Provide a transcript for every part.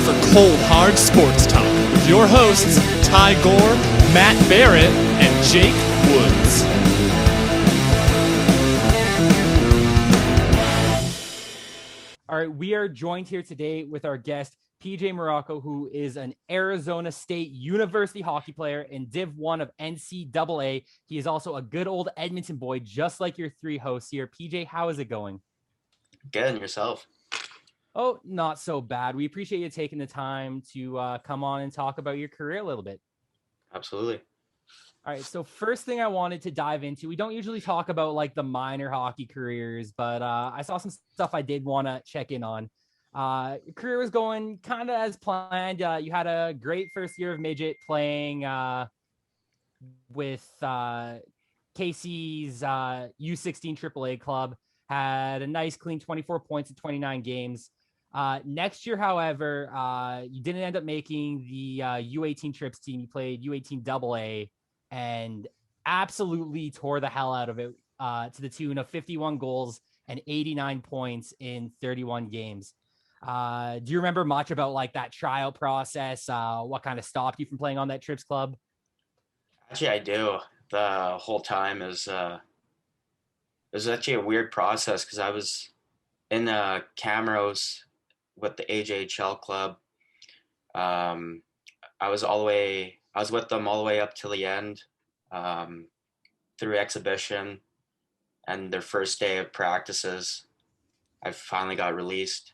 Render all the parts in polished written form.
for cold, hard sports talk with your hosts, Ty Gore, Matt Barrett, and Jake Woods. All right, we are joined here today with our guest, PJ Marrocco, who is an Arizona State University hockey player in Div 1 of NCAA. He is also a good old Edmonton boy, just like your three hosts here. PJ, how is it going? Good, and yourself? Oh, not so bad. We appreciate you taking the time to come on and talk about your career a little bit. Absolutely. All right, so first thing I wanted to dive into, we don't usually talk about like the minor hockey careers, but I saw some stuff I did want to check in on. Your career was going kind of as planned. You had a great first year of midget playing with KC's U16 AAA club. Had a nice clean 24 points in 29 games. Next year, however, you didn't end up making the U18 trips team. You played U18 AA and absolutely tore the hell out of it to the tune of 51 goals and 89 points in 31 games. Do you remember much about like that tryout process? What kind of stopped you from playing on that trips club? Actually, I do. The whole time is it was actually a weird process because I was in Camrose with the AJHL club. I was with them all the way up till the end, through exhibition and their first day of practices. I finally got released.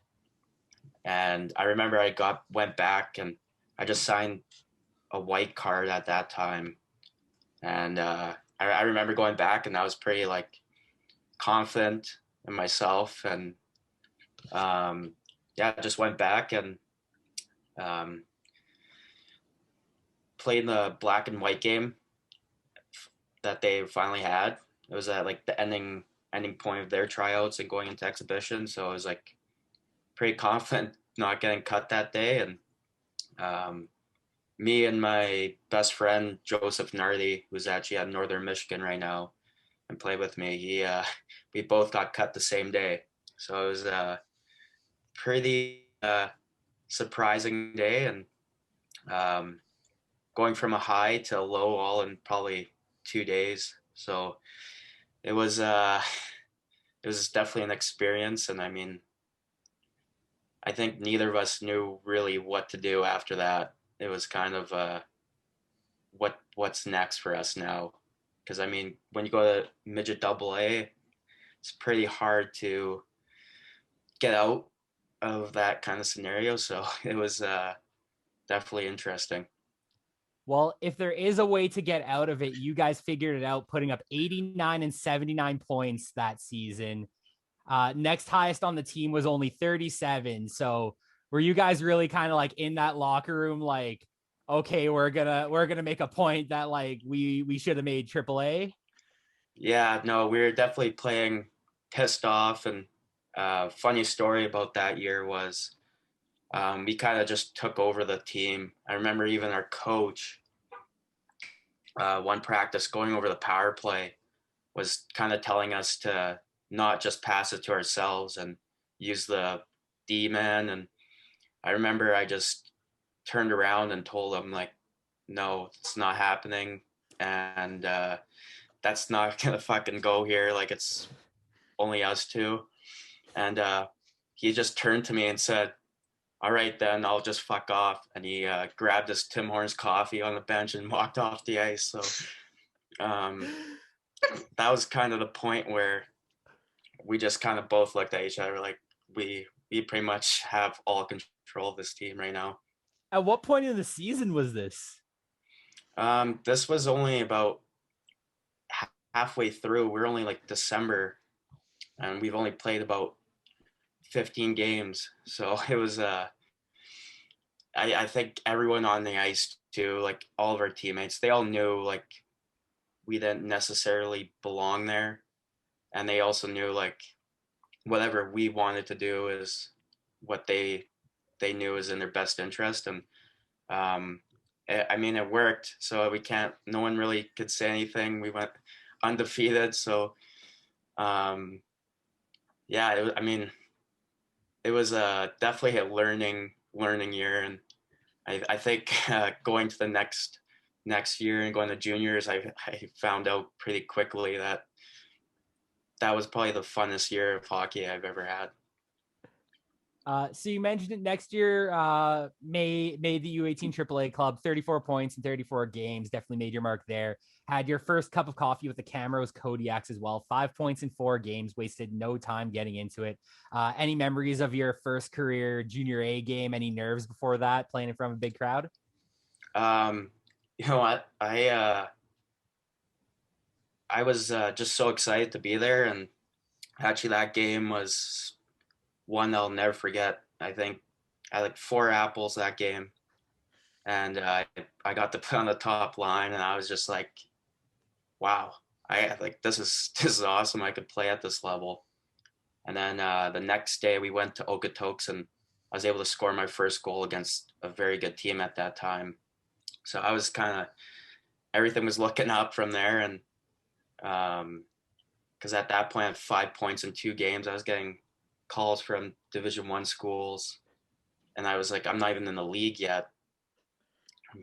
And I remember went back and I just signed a white card at that time. And I remember going back and I was pretty like confident in myself. And I just went back and played in the black and white game that they finally had. It was at like the ending point of their tryouts and going into exhibition. So I was like pretty confident not getting cut that day. And me and my best friend, Joseph Nardi, who's actually at Northern Michigan right now and played with me, we both got cut the same day. So it was a pretty surprising day, and going from a high to a low all in probably 2 days. So it was definitely an experience. And I mean, I think neither of us knew really what to do after that. It was kind of what's next for us now. Because I mean, when you go to midget AA, it's pretty hard to get out of that kind of scenario. So it was definitely interesting. Well, if there is a way to get out of it, you guys figured it out, putting up 89 and 79 points that season. Next highest on the team was only 37. So were you guys really kind of like in that locker room, like, okay, we're gonna make a point that like we should have made AAA? Yeah, no, we were definitely playing pissed off. And funny story about that year was we kind of just took over the team. I remember even our coach, one practice going over the power play, was kind of telling us to not just pass it to ourselves and use the D-man. And I remember I just turned around and told him, like, no, it's not happening. And that's not going to fucking go here. Like, it's only us two. And he just turned to me and said, all right, then I'll just fuck off. And he grabbed his Tim Hortons coffee on the bench and walked off the ice. So that was kind of the point where we just kind of both looked at each other like we pretty much have all control of this team right now. At what point in the season was this? This was only about halfway through. We're only like December, and we've only played about 15 games. So it was I think everyone on the ice too, like all of our teammates, they all knew like we didn't necessarily belong there. And they also knew like whatever we wanted to do is what they knew was in their best interest. And I mean, it worked. So no one really could say anything. We went undefeated. So it was definitely a learning learning year, and I think going to the next year and going to juniors, I found out pretty quickly that was probably the funnest year of hockey I've ever had. So you mentioned it next year, made the U18 AAA club, 34 points in 34 games, definitely made your mark there. Had your first cup of coffee with the Camrose Kodiaks as well, 5 points in 4 games, wasted no time getting into it. Any memories of your first career junior A game? Any nerves before that, playing in front of a big crowd? You know what? I was just so excited to be there, and actually that game was one I'll never forget. I think I had like 4 apples that game, and I got to put on the top line, and I was just like, wow, I like this is awesome. I could play at this level. And then the next day we went to Okotoks, and I was able to score my first goal against a very good team at that time. So I was kind of, everything was looking up from there, and because at that point I had 5 points in 2 games. I was getting calls from Division I schools, and I was like, I'm not even in the league yet.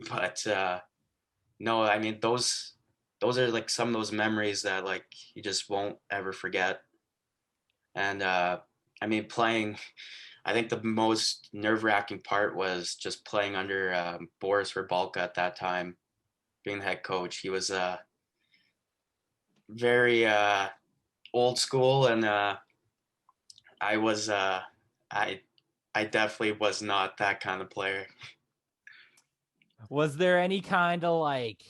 But no, I mean those are like some of those memories that like you just won't ever forget. And I mean playing, I think the most nerve-wracking part was just playing under Boris Rybalka at that time, being the head coach. He was very old school, and I was I definitely was not that kind of player. Was there any kind of like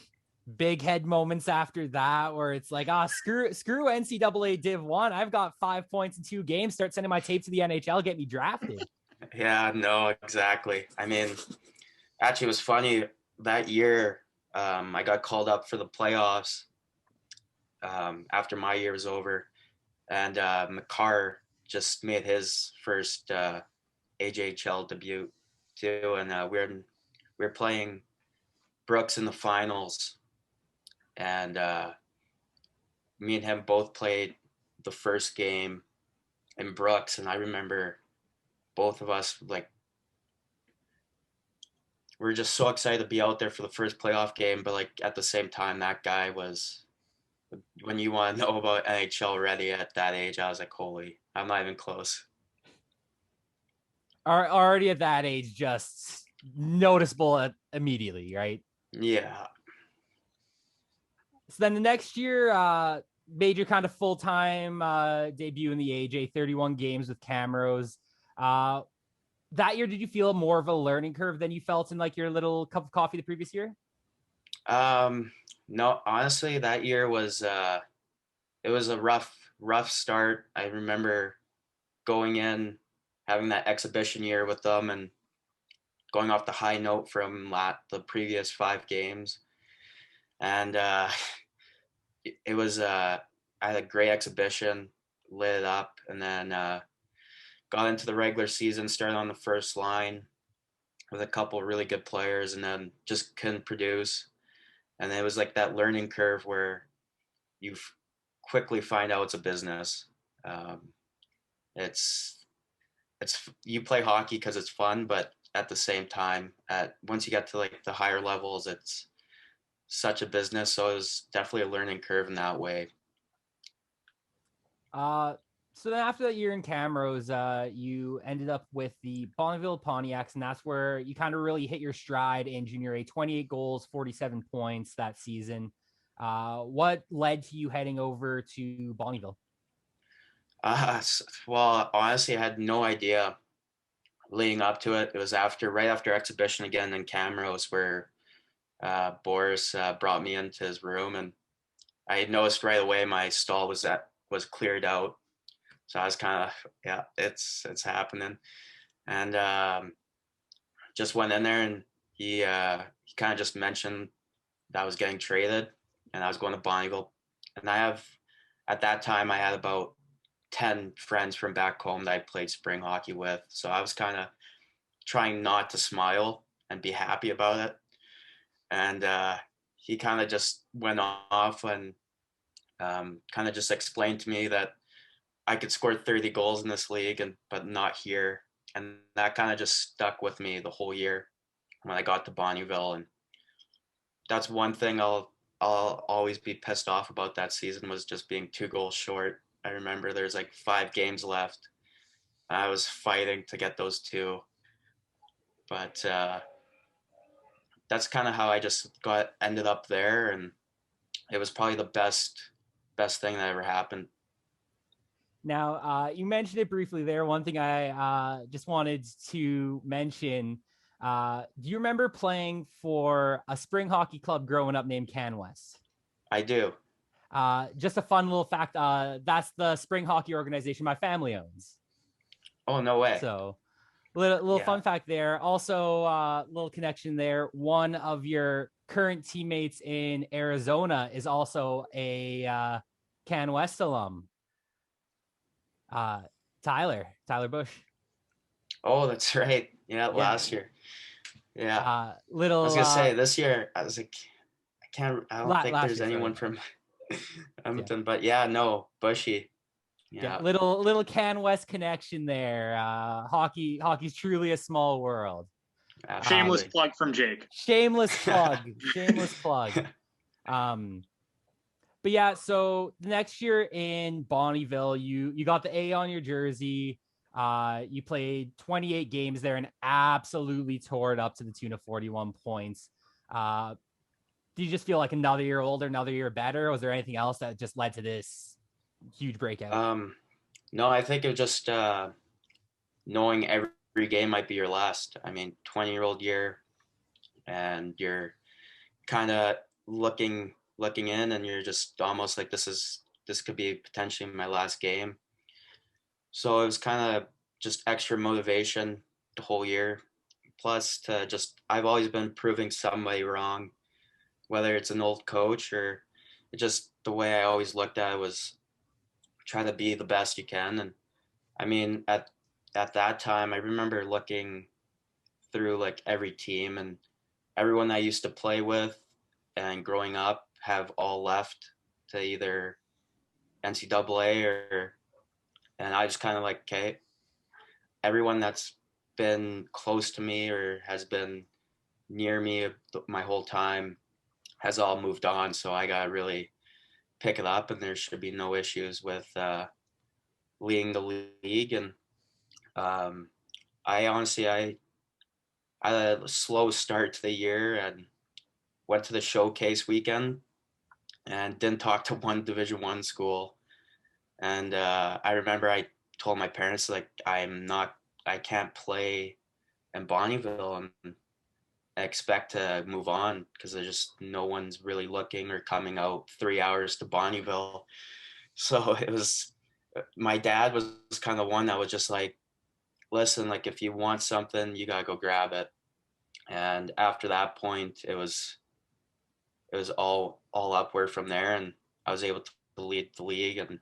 big head moments after that where it's like, screw NCAA Div 1, I've got 5 points in 2 games, start sending my tape to the NHL, get me drafted? Yeah, no, exactly. I mean, actually it was funny that year. I got called up for the playoffs after my year was over, and McCarr just made his first AJHL debut too, and we were playing Brooks in the finals, and me and him both played the first game in Brooks, and I remember both of us like we were just so excited to be out there for the first playoff game, but like at the same time, that guy was, when you want to know about NHL already at that age, I was like, holy, I'm not even close. Already at that age, just noticeable immediately, right? Yeah. So then the next year, made your kind of full-time debut in the AJ, 31 games with Camrose. That year, did you feel more of a learning curve than you felt in like your little cup of coffee the previous year? No, honestly, that year was it was a rough start. I remember going in, having that exhibition year with them, and going off the high note from the previous 5 games, and it was I had a great exhibition, lit it up, and then got into the regular season, started on the first line with a couple really good players, and then just couldn't produce. And it was like that learning curve where you quickly find out it's a business. It's you play hockey because it's fun, but at the same time, once you get to like the higher levels, it's such a business. So it was definitely a learning curve in that way. So then after that year in Camrose, you ended up with the Bonneville Pontiacs, and that's where you kind of really hit your stride in junior A, 28 goals, 47 points that season. What led to you heading over to Bonneville? Well, honestly, I had no idea leading up to it. It was right after exhibition again in Camrose where Boris brought me into his room, and I had noticed right away my stall was cleared out. So I was kind of, yeah, it's happening, and just went in there, and he kind of just mentioned that I was getting traded, and I was going to Bonneville, and at that time I had about 10 friends from back home that I played spring hockey with, so I was kind of trying not to smile and be happy about it, and he kind of just went off and kind of just explained to me that I could score 30 goals in this league, but not here. and that kind of just stuck with me the whole year when I got to Bonneyville. And that's one thing I'll always be pissed off about that season, was just being 2 goals short. I remember there's like 5 games left. I was fighting to get those 2, but that's kind of how I just ended up there, and it was probably the best thing that ever happened. Now, you mentioned it briefly there. One thing I just wanted to mention, do you remember playing for a spring hockey club growing up named CanWest? I do. Just a fun little fact, that's the spring hockey organization my family owns. Oh, no way. So little fun fact there. Also, little connection there. One of your current teammates in Arizona is also a CanWest alum. Tyler Bush. Oh, that's right. Yeah, last year. Yeah. I was gonna say this year. I was like, I don't think there's anyone from Edmonton, but yeah, no, Bushy. Yeah, little CanWest connection there. Hockey's truly a small world. Absolutely. Shameless plug from Jake. Shameless plug. But yeah, so the next year in Bonneyville, you got the A on your jersey. You played 28 games there and absolutely tore it up to the tune of 41 points. Do you just feel like another year older, another year better? Or was there anything else that just led to this huge breakout? No, I think it was just knowing every game might be your last. I mean, 20-year-old year, and you're kind of looking in, and you're just almost like, this could be potentially my last game. So it was kind of just extra motivation the whole year. Plus, I've always been proving somebody wrong, whether it's an old coach or just the way I always looked at it was try to be the best you can. And I mean, at that time, I remember looking through like every team, and everyone I used to play with and growing up have all left to either NCAA and I just kind of like, okay, everyone that's been close to me or has been near me my whole time has all moved on. So I got to really pick it up, and there should be no issues with leading the league. And I honestly, I had a slow start to the year and went to the showcase weekend and didn't talk to one Division I school. And I remember I told my parents, like, I can't play in Bonneyville and I expect to move on because there's just no one's really looking or coming out 3 hours to Bonneyville. So it was, my dad was kind of one that was just like, listen, like, if you want something, you got to go grab it. And after that point, it was all upward from there, and I was able to lead the league. And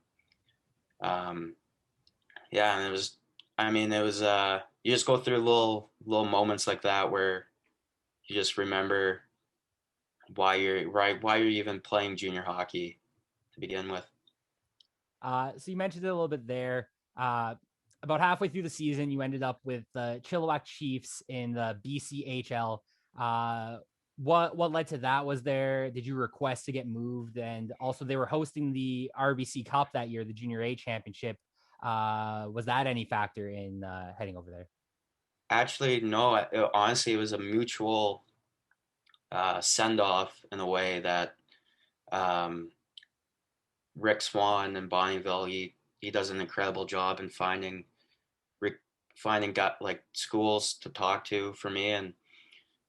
yeah, and it was you just go through little moments like that where you just remember why you're even playing junior hockey to begin with. So you mentioned it a little bit there. About halfway through the season, you ended up with the Chilliwack Chiefs in the BCHL. What led to that? Did you request to get moved? And also, they were hosting the RBC Cup that year, the Junior A Championship. Was that any factor in heading over there? Actually, no. Honestly, it was a mutual send-off in a way that Rick Swan in Bonneyville, he does an incredible job in finding schools to talk to for me, and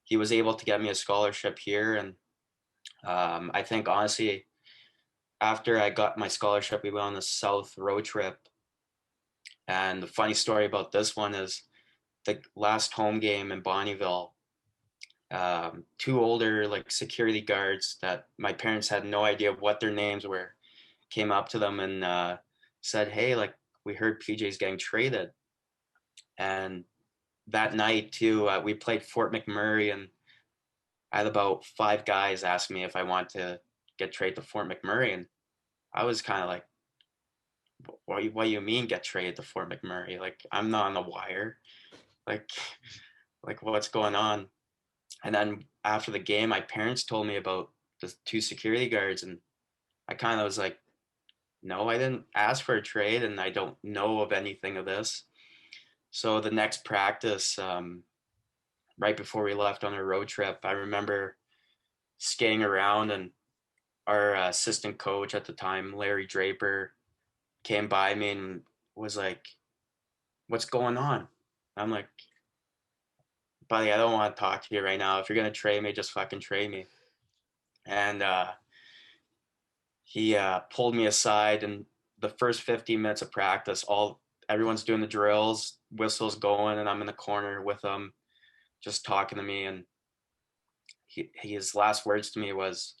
he was able to get me a scholarship here. And I think honestly, after I got my scholarship, we went on a South road trip. And the funny story about this one is the last home game in Bonneyville, 2 older like security guards that my parents had no idea what their names were came up to them and said, hey, like, we heard PJ's getting traded. And that night too, we played Fort McMurray, and I had about 5 guys ask me if I want to get traded to Fort McMurray. And I was kind of like, what do you mean get traded to Fort McMurray? Like, I'm not on the wire. like what's going on? And then after the game, my parents told me about the 2 security guards, and I kind of was like, no, I didn't ask for a trade, and I don't know of anything of this. So the next practice, right before we left on a road trip, I remember skating around, and our assistant coach at the time, Larry Draper, came by me and was like, "What's going on?" I'm like, "Buddy, I don't want to talk to you right now. If you're gonna trade me, just fucking trade me." And he pulled me aside, and the first 15 minutes of practice, everyone's doing the drills, whistles going, and I'm in the corner with him, just talking to me. And his last words to me was,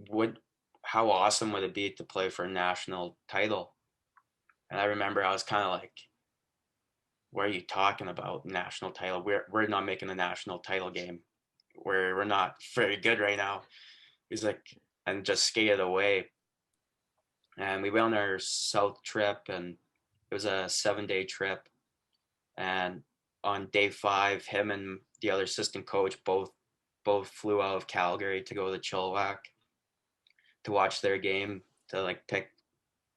"Would how awesome would it be to play for a national title?" And I remember I was kind of like, "What are you talking about? National title? We're not making a national title game. We're not very good right now." He's like, and just skated away. And we went on our south trip, and it was a 7-day trip. And on day 5, him and the other assistant coach both flew out of Calgary to go to Chilliwack to watch their game, to like pick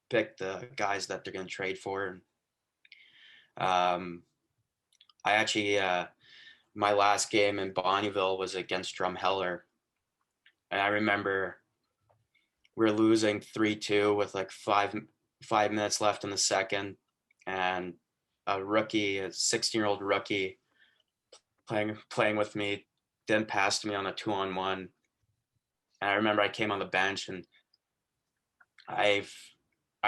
the guys that they're gonna trade for. And I actually my last game in Bonneyville was against Drumheller, and I remember we were losing 3-2 with like five minutes left in the second, and a 16-year-old rookie playing with me didn't pass to me on a 2-on-1. And I remember I came on the bench, and I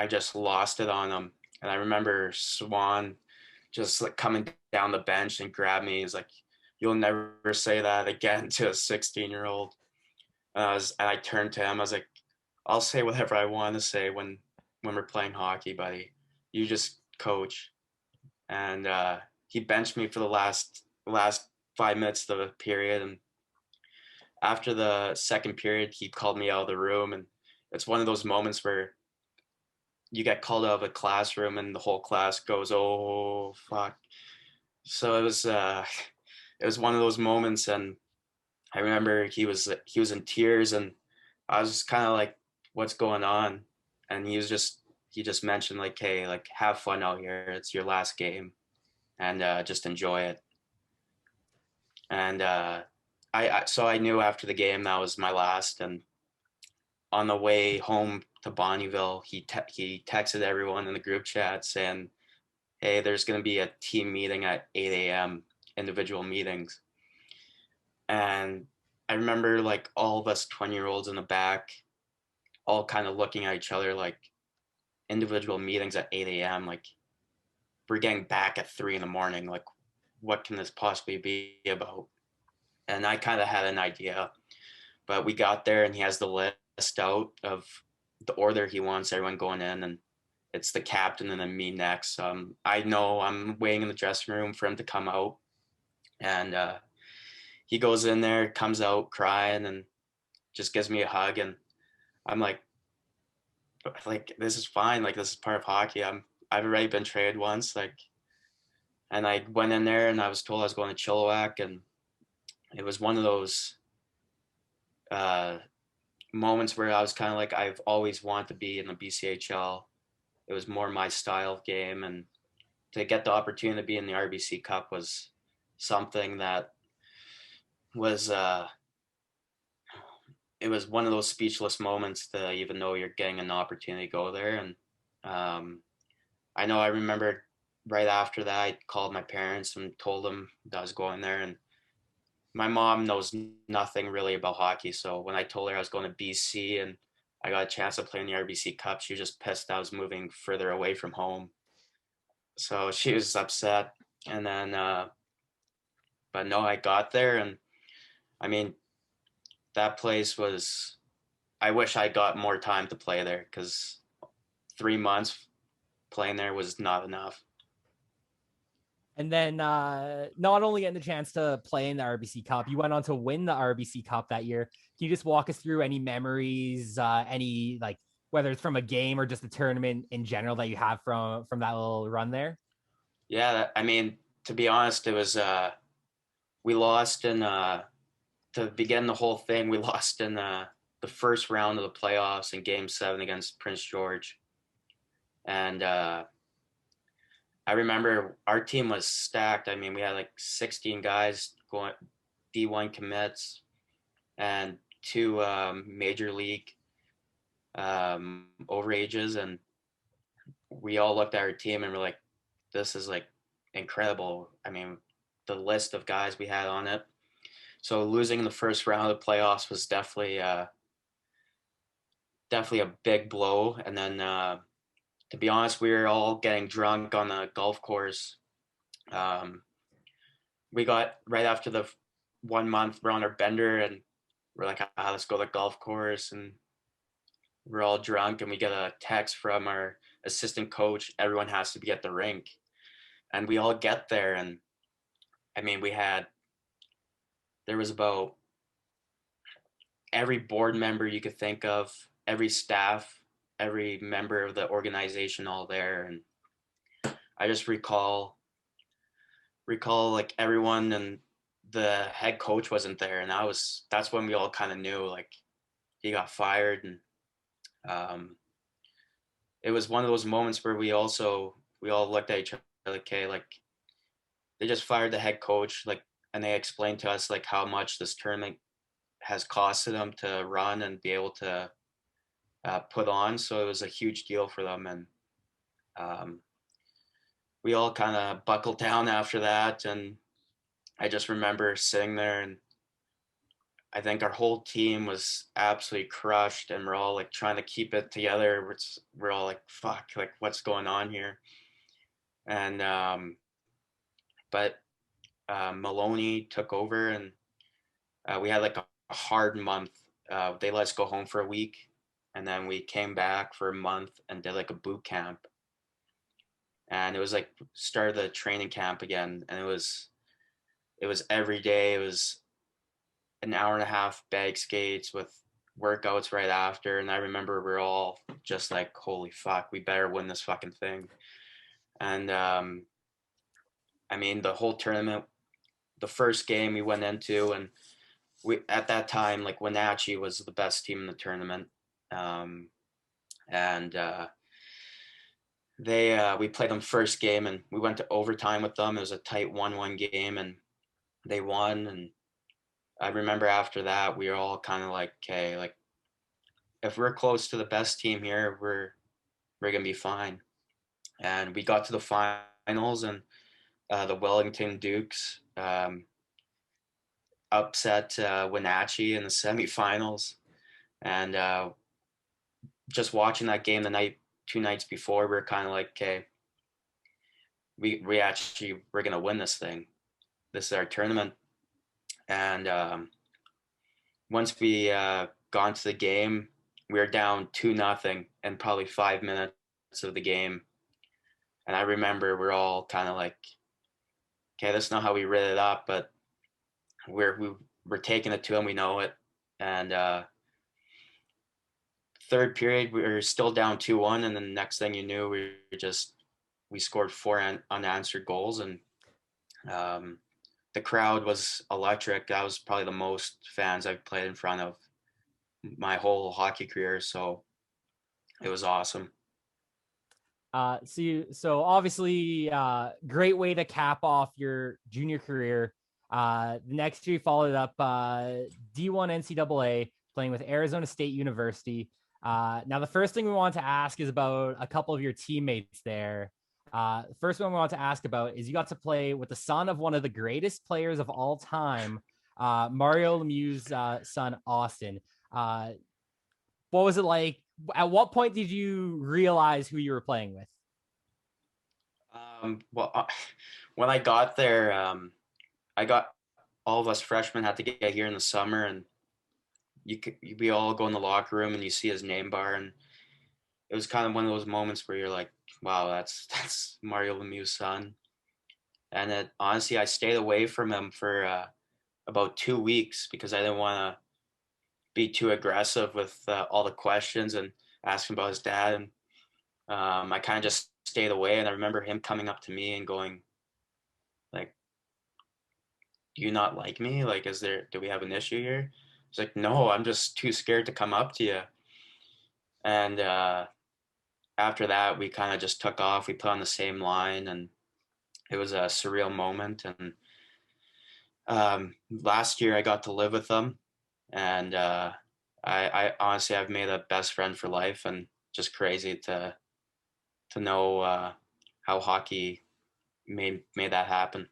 just lost it on him. And I remember Swan just like coming down the bench and grabbed me. He's like, "You'll never say that again to a 16-year-old." And I turned to him. I was like, "I'll say whatever I want to say when we're playing hockey, buddy. You just coach." And he benched me for the last 5 minutes of the period. And after the second period, he called me out of the room. And it's one of those moments where you get called out of a classroom and the whole class goes, "Oh fuck." So it was one of those moments. And I remember he was in tears, and I was kind of like, "What's going on?" And he just mentioned like, "Hey, like have fun out here. It's your last game, and just enjoy it." And so I knew after the game that was my last. And on the way home to Bonneville, he texted everyone in the group chat saying, "Hey, there's going to be a team meeting at 8 a.m. individual meetings." And I remember like all of us 20-year-olds in the back, all kind of looking at each other like, individual meetings at 8 a.m. Like, we're getting back at 3 in the morning. Like, what can this possibly be about? And I kind of had an idea, but we got there and he has the list out of the order he wants everyone going in, and it's the captain and then me next. I know I'm waiting in the dressing room for him to come out, and he goes in there, comes out crying, and just gives me a hug. And I'm like, this is fine. Like, this is part of hockey. I've already been traded once. Like, and I went in there and I was told I was going to Chilliwack, and it was one of those moments where I was kind of like, I've always wanted to be in the BCHL. It was more my style of game, and to get the opportunity to be in the RBC Cup was something that was it was one of those speechless moments to even know you're getting an opportunity to go there. And I remember right after that, I called my parents and told them that I was going there. And my mom knows nothing really about hockey. So when I told her I was going to BC and I got a chance to play in the RBC Cup, she was just pissed I was moving further away from home. So she was upset. And then, but no, I got there. And I mean, that place was, I wish I got more time to play there, because 3 months playing there was not enough. And then not only getting the chance to play in the RBC Cup, you went on to win the RBC Cup that year. Can you just walk us through any memories, any like whether it's from a game or just a tournament in general that you have from that little run there? Yeah, I mean, to be honest, it was we lost in to begin the whole thing. We lost in the first round of the playoffs in Game 7 against Prince George, and I remember our team was stacked. I mean, we had like 16 guys going D1 commits and 2 major league overages, and we all looked at our team and we're like, this is like incredible. I mean, the list of guys we had on it. So losing in the first round of the playoffs was definitely a big blow. And then to be honest, we were all getting drunk on the golf course. We got right after the 1 month, we're on our bender and we're like, let's go to the golf course. And we're all drunk and we get a text from our assistant coach. Everyone has to be at the rink. And we all get there. And I mean, there was about every board member you could think of, every staff, every member of the organization all there. And I just recall like everyone, and the head coach wasn't there. And that's when we all kind of knew like he got fired. And it was one of those moments where we all looked at each other like, okay, like they just fired the head coach, like, and they explained to us like how much this tournament has costed them to run and be able to put on. So it was a huge deal for them. And we all kind of buckled down after that. And I just remember sitting there, and I think our whole team was absolutely crushed, and we're all like trying to keep it together. We're all like, fuck, like what's going on here? And but Maloney took over, and we had like a hard month. They let us go home for a week, and then we came back for a month and did like a boot camp. And it was like start of the training camp again, and it was every day. It was an hour and a half bag skates with workouts right after. And I remember we're all just like, holy fuck, we better win this fucking thing. And I mean, the whole tournament, the first game we went into, and we at that time, like Wenatchee was the best team in the tournament. And we played them first game, and we went to overtime with them. It was a tight 1-1 game, and they won. And I remember after that, we were all kind of like, okay, like if we're close to the best team here, we're gonna be fine. And we got to the finals, and the Wellington Dukes upset Wenatchee in the semifinals. And just watching that game the 2 nights before, we were kind of like, okay, we're gonna win this thing. This is our tournament. And once we got into the game, we were down 2-0 in probably 5 minutes of the game. And I remember we're all kind of like, okay, that's not how we read it up, but we're taking it to them. We know it. And third period, we were still down 2-1. And then the next thing you knew, we scored 4 unanswered goals. And the crowd was electric. That was probably the most fans I've played in front of my whole hockey career. So it was awesome. So obviously, great way to cap off your junior career. The next year, you followed up D1 NCAA, playing with Arizona State University. Now, the first thing we want to ask is about a couple of your teammates there. The first one we want to ask about is you got to play with the son of one of the greatest players of all time, Mario Lemieux's son, Austin. What was it like? At what point did you realize who you were playing with? Well, when I got there, all of us freshmen had to get here in the summer, and we all go in the locker room and you see his name bar, and it was kind of one of those moments where you're like, wow, that's Mario Lemieux's son. And honestly, I stayed away from him for about 2 weeks because I didn't want to be too aggressive with all the questions and asking about his dad. And I kind of just stayed away. And I remember him coming up to me and going like, do you not like me? Like, do we have an issue here? He's like, no, I'm just too scared to come up to you. And after that, we kind of just took off. We put on the same line, and it was a surreal moment. And last year, I got to live with them, and I honestly, I've made a best friend for life, and just crazy to know how hockey made that happen.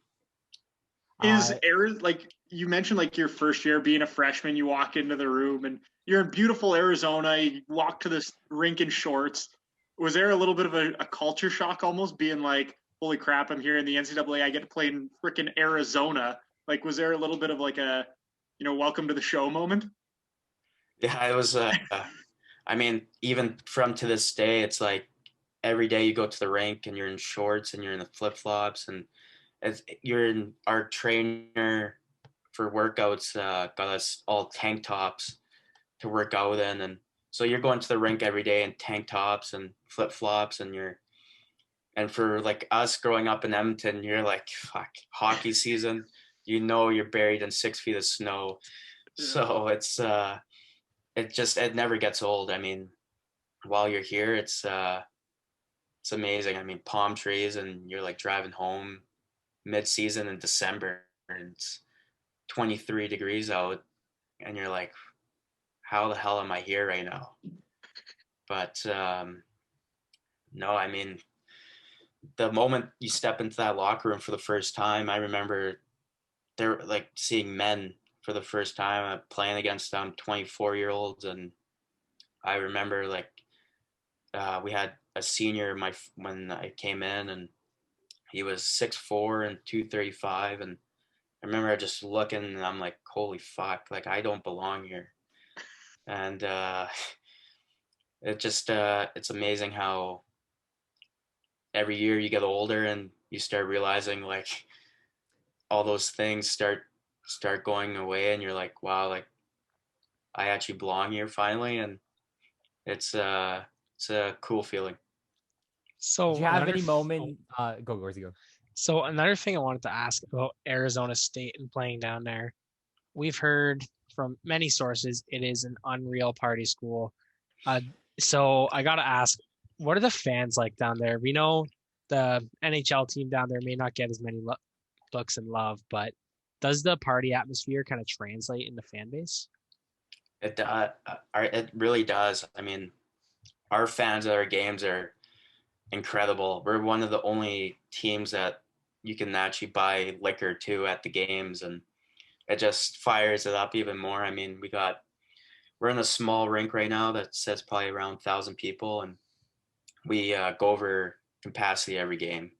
Is Uh, like you mentioned, like your first year being a freshman, you walk into the room and you're in beautiful Arizona. You walk to this rink in shorts. Was there a little bit of a culture shock, almost being like, "Holy crap, I'm here in the NCAA. I get to play in freaking Arizona." Like, was there a little bit of like a, welcome to the show moment? Yeah, it was. I mean, even from to this day, it's like every day you go to the rink and you're in shorts and you're in the flip flops, and you're in our trainer for workouts got us all tank tops to work out in, and so you're going to the rink every day in tank tops and flip flops, and for like us growing up in Edmonton, you're like, fuck, hockey season, you're buried in 6 feet of snow. So it never gets old. I mean, while you're here, it's amazing. I mean, palm trees, and you're like driving home mid-season in December, and it's 23 degrees out, and you're like, how the hell am I here right now? But no, I mean, the moment you step into that locker room for the first time, I remember they're like seeing men for the first time, playing against them 24-year-olds, and I remember like we had a senior when I came in, and he was 6'4" and 235, and I remember just looking, and I'm like, holy fuck, like I don't belong here. And it's amazing how every year you get older and you start realizing like all those things start going away, and you're like, wow, like I actually belong here finally, and it's a cool feeling. did you So have another any moment? Go, Gorsey, go. so another thing I wanted to ask about Arizona State and playing down there. We've heard from many sources it is an unreal party school. Uh, so I gotta ask, what are the fans like down there? We know the NHL team down there may not get as many looks and love, but does the party atmosphere kind of translate in the fan base? It really does. I mean, our fans at our games are incredible. We're one of the only teams that you can actually buy liquor to at the games, and it just fires it up even more. I mean, we're in a small rink right now that says probably around 1,000 people, and we go over capacity every game.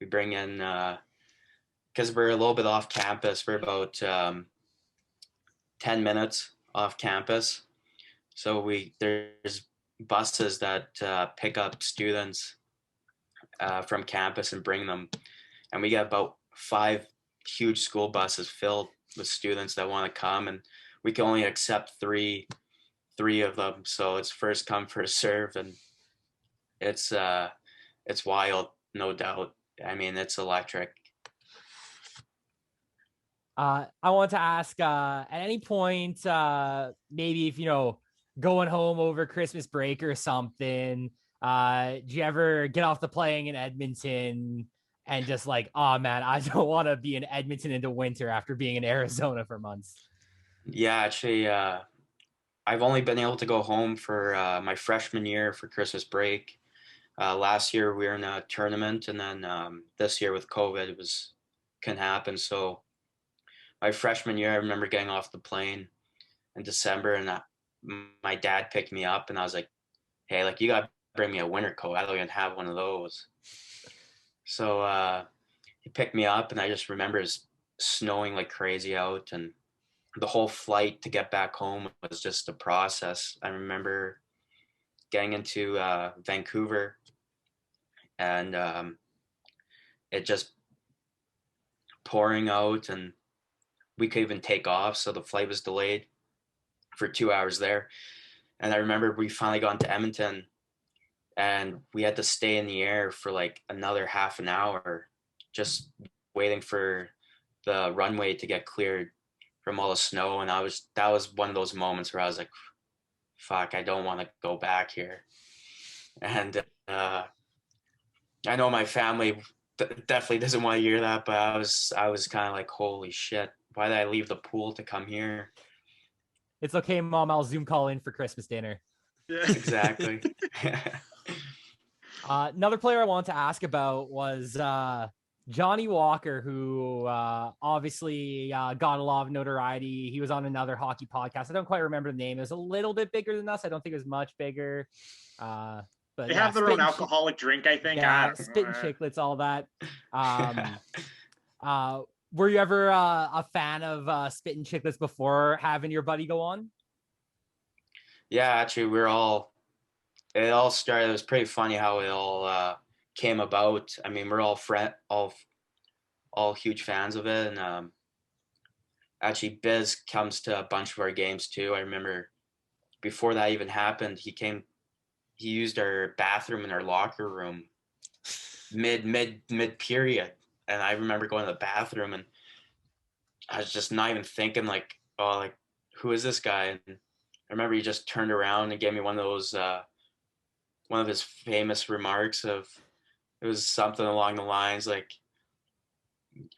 We bring in because we're a little bit off campus. We're about 10 minutes off campus, so there's buses that pick up students from campus and bring them, and we got about 5 huge school buses filled with students that want to come, and we can only accept three of them, so it's first come first serve, and it's wild, no doubt. I mean, it's electric. I want to ask, at any point, maybe if going home over Christmas break or something, did you ever get off the plane in Edmonton and just like, oh man, I don't want to be in Edmonton into winter after being in Arizona for months? Yeah, actually, I've only been able to go home for my freshman year for Christmas break. Last year we were in a tournament, and then this year with COVID, couldn't happen. So my freshman year, I remember getting off the plane in December, and my dad picked me up, and I was like, hey, like you got to bring me a winter coat. I don't even have one of those. So he picked me up, and I just remember it snowing like crazy out, and the whole flight to get back home was just a process. I remember getting into Vancouver, and it just pouring out, and we could even take off, so the flight was delayed for 2 hours there. And I remember we finally got into Edmonton, and we had to stay in the air for like another half an hour, just waiting for the runway to get cleared from all the snow, and that was one of those moments where I was like, fuck, I don't want to go back here. And I know my family definitely doesn't want to hear that, but I was kind of like, holy shit, why did I leave the pool to come here? It's okay, Mom. I'll Zoom call in for Christmas dinner. Yeah. Exactly. Another player I wanted to ask about was Johnny Walker, who obviously got a lot of notoriety. He was on another hockey podcast. I don't quite remember the name. It was a little bit bigger than us. I don't think it was much bigger. But They have their own alcoholic drink, I think. Yeah, spitting chicklets, all that. Were you ever a fan of spitting chicklets before having your buddy go on? Yeah, actually, it all started. It was pretty funny how it all came about. I mean, we're all huge fans of it, and actually, Biz comes to a bunch of our games too. I remember before that even happened, he used our bathroom in our locker room mid period, and I remember going to the bathroom, and I was just not even thinking like, oh, like who is this guy? And I remember he just turned around and gave me one of those. One of his famous remarks of, it was something along the lines like,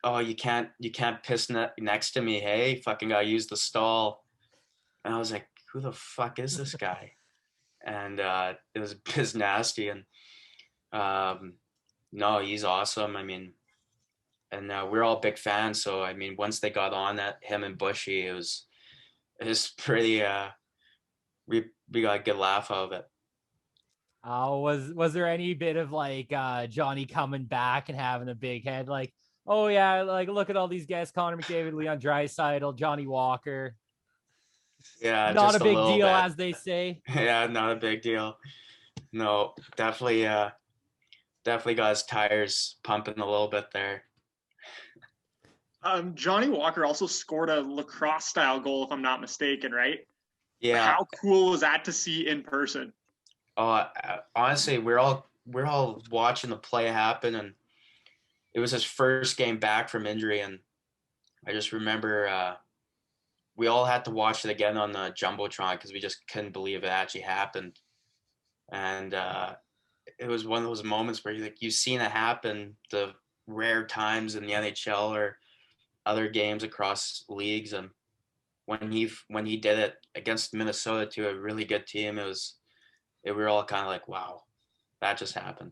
oh, you can't piss next to me, hey, fucking gotta use the stall. And I was like, who the fuck is this guy? And it was Biz Nasty, and no, he's awesome. I mean, and we're all big fans, so I mean, once they got on that, him and Bushy, it was pretty we got a good laugh out of it. Was there any bit of like Johnny coming back and having a big head, like, oh yeah, like look at all these guys, Connor McDavid, Leon Draisaitl, Johnny Walker? Yeah, not just a big little deal, bit. as they say. Yeah, not a big deal. No, definitely got his tires pumping a little bit there. Johnny Walker also scored a lacrosse style goal, if I'm not mistaken, right? Yeah. How cool was that to see in person? Honestly, we're all watching the play happen, and it was his first game back from injury, and I just remember we all had to watch it again on the jumbotron because we just couldn't believe it actually happened. And it was one of those moments where you've seen it happen the rare times in the NHL or other games across leagues, and when he did it against Minnesota to a really good team, we were all kind of like, wow, that just happened.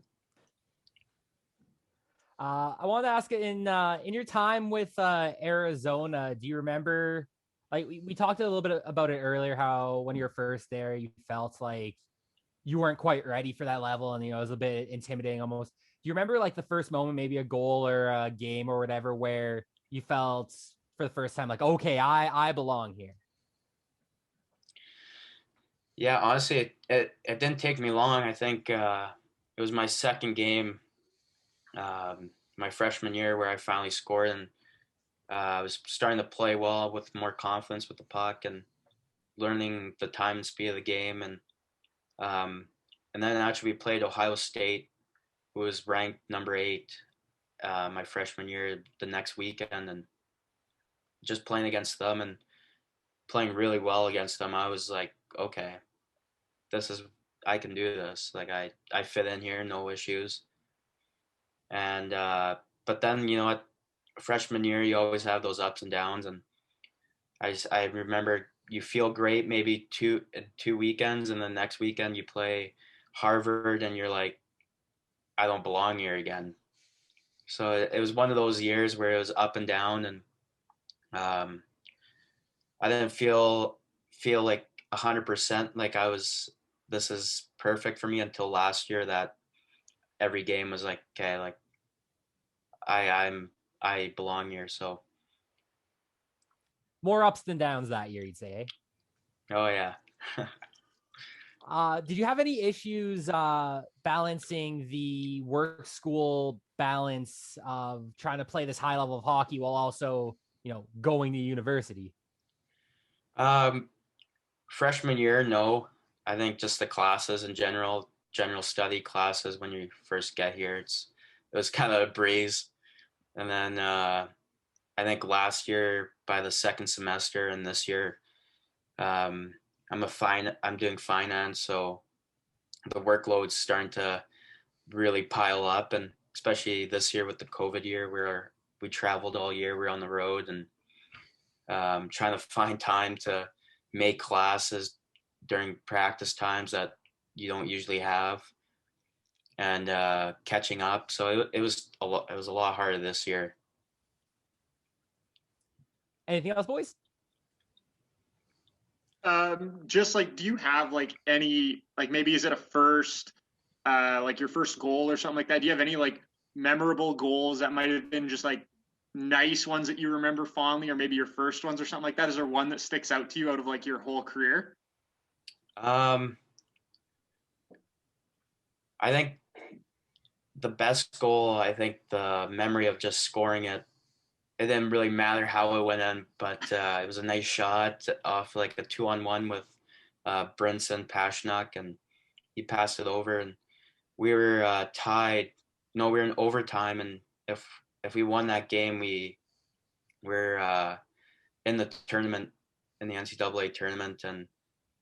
I wanted to ask, in your time with Arizona, do you remember, like we talked a little bit about it earlier, how when you were first there, you felt like you weren't quite ready for that level, and it was a bit intimidating almost. Do you remember like the first moment, maybe a goal or a game or whatever, where you felt for the first time like, okay, I belong here? Yeah, honestly, it didn't take me long. I think it was my second game, my freshman year, where I finally scored, and I was starting to play well with more confidence with the puck and learning the time and speed of the game. And then actually we played Ohio State, who was ranked number 8 my freshman year the next weekend, and just playing against them and playing really well against them, I was like, okay, I can do this. Like I fit in here, no issues. And but then, you know what, freshman year you always have those ups and downs, and I remember you feel great maybe two weekends, and the next weekend you play Harvard and you're like, I don't belong here again. So it was one of those years where it was up and down, and I didn't feel like 100% like this is perfect for me until last year, that every game was like, okay, like I belong here. So More ups than downs that year, you'd say, eh? oh yeah. Did you have any issues balancing the work school balance of trying to play this high level of hockey while also, going to university? Freshman year, no. I think just the classes in general study classes when you first get here, it was kind of a breeze. And then I think last year by the second semester, and this year I'm doing finance, so the workload's starting to really pile up, and especially this year with the COVID year where we traveled all year, we're on the road, and trying to find time to make classes during practice times that you don't usually have, and catching up. So it was a lot. It was a lot harder this year. Anything else, boys? Just like, do you have like any, like maybe is it a first, like your first goal or something like that? Do you have any like memorable goals that might have been just like nice ones that you remember fondly, or maybe your first ones or something like that? Is there one that sticks out to you out of like your whole career? I think the best goal, I think the memory of just scoring it. It didn't really matter how it went in, but it was a nice shot off like a 2-on-1 with Brinson Pashnuk, and he passed it over, and we were tied. No, we were in overtime, and if we won that game, we're in the tournament, in the NCAA tournament, and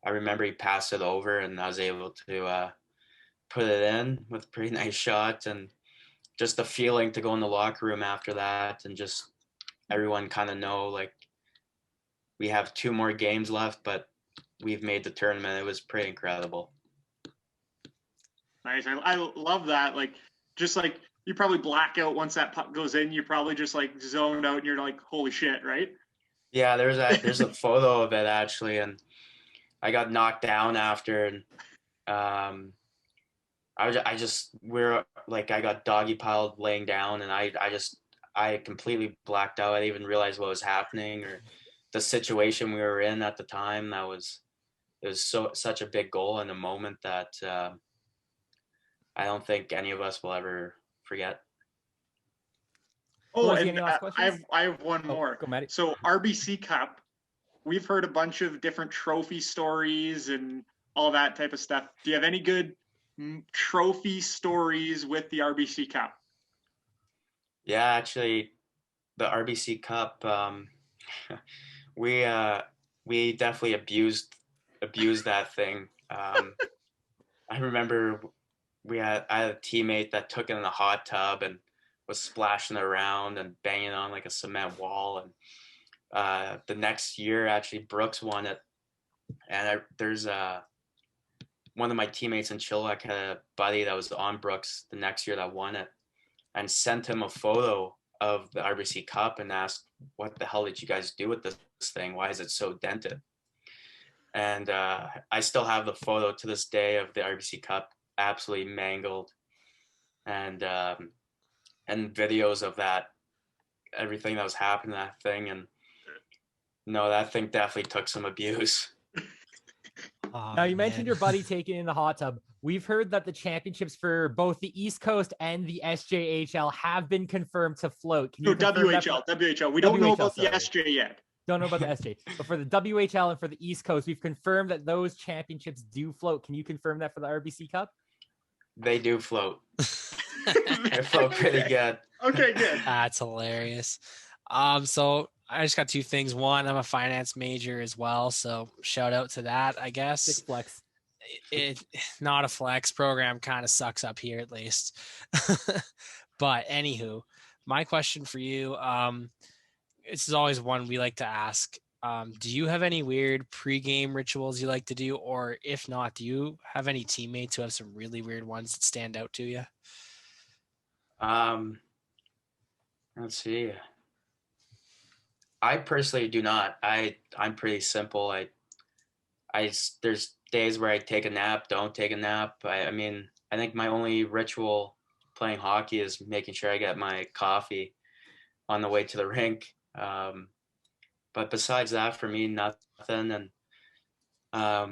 I remember he passed it over, and I was able to put it in with a pretty nice shot, and just the feeling to go in the locker room after that, and just everyone kind of know like we have 2 more games left, but we've made the tournament. It was pretty incredible. Nice. I love that. Like, just like you probably black out once that puck goes in. You probably just like zoned out and you're like, holy shit, right? Yeah, there's a photo of it actually, and I got knocked down after, and we're like, I got doggy piled laying down, and I completely blacked out. I didn't even realize what was happening or the situation we were in at the time. It was such a big goal in a moment that I don't think any of us will ever forget. Oh, Boys, and any last questions? I have one more. Go, Matty. So RBC Cup, we've heard a bunch of different trophy stories and all that type of stuff. Do you have any good trophy stories with the RBC Cup? Yeah, actually, the RBC Cup, we definitely abused that thing. I remember I had a teammate that took it in a hot tub and was splashing around and banging on like a cement wall. And the next year, actually, Brooks won it. And there's one of my teammates in Chilliwack had a buddy that was on Brooks the next year that won it, and sent him a photo of the RBC Cup and asked, what the hell did you guys do with this thing? Why is it so dented? And I still have the photo to this day of the RBC Cup absolutely mangled, and videos of that, everything that was happening to that thing. And no, that thing definitely took some abuse. Oh, Now, you mentioned man. your buddy taking in the hot tub. We've heard that the championships for both the East Coast and the SJHL have been confirmed to float. Can you No, confirm that WHL. for- WHL. We don't know WHL, about the sorry. SJ yet. Don't know about the SJ, but for the WHL and for the East Coast, we've confirmed that those championships do float. Can you confirm that for the RBC Cup? They do float. They float pretty good. Okay, good. That's hilarious. So I just got 2 things. One, I'm a finance major as well, so shout out to that, I guess. Six flex. It not a flex program, kind of sucks up here at least. But anywho, my question for you, this is always one we like to ask. Do you have any weird pregame rituals you like to do? Or if not, do you have any teammates who have some really weird ones that stand out to you? Let's see. I personally do not. I'm pretty simple. There's days where I take a nap, don't take a nap. I mean, I think my only ritual playing hockey is making sure I get my coffee on the way to the rink. But besides that, for me, nothing. And I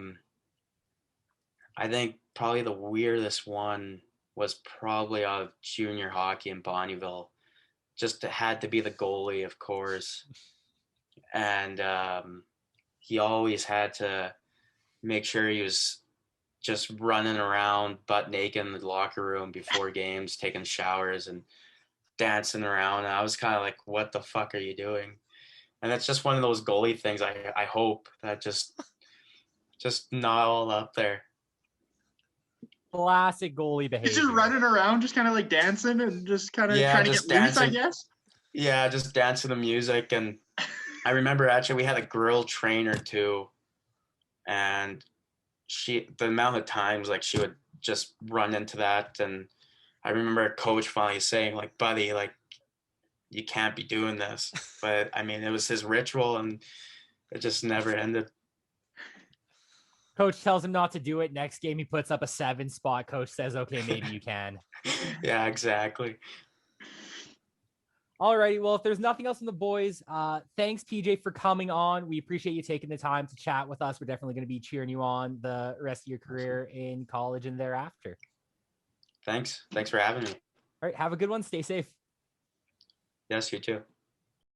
think probably the weirdest one was probably out of junior hockey in Bonneyville. Just had to be the goalie, of course. And he always had to make sure he was just running around butt naked in the locker room before games, taking showers. And dancing around. And I was kind of like, what the fuck are you doing? And it's just one of those goalie things. I hope that just not all up there. Classic goalie behavior. He's just running around, just kind of like dancing and just kind of trying to get loose, I guess. Yeah, just dancing to music. And I remember actually we had a girl trainer too, and the amount of times like she would just run into that. And I remember a coach finally saying like, buddy, like you can't be doing this. But I mean, it was his ritual and it just never ended. Coach tells him not to do it. Next game, he puts up a 7 spot. Coach says, okay, maybe you can. Yeah, exactly. All righty. Well, if there's nothing else from the boys, thanks, PJ, for coming on. We appreciate you taking the time to chat with us. We're definitely going to be cheering you on the rest of your career in college and thereafter. Thanks for having me. All right. Have a good one. Stay safe. Yes, you too.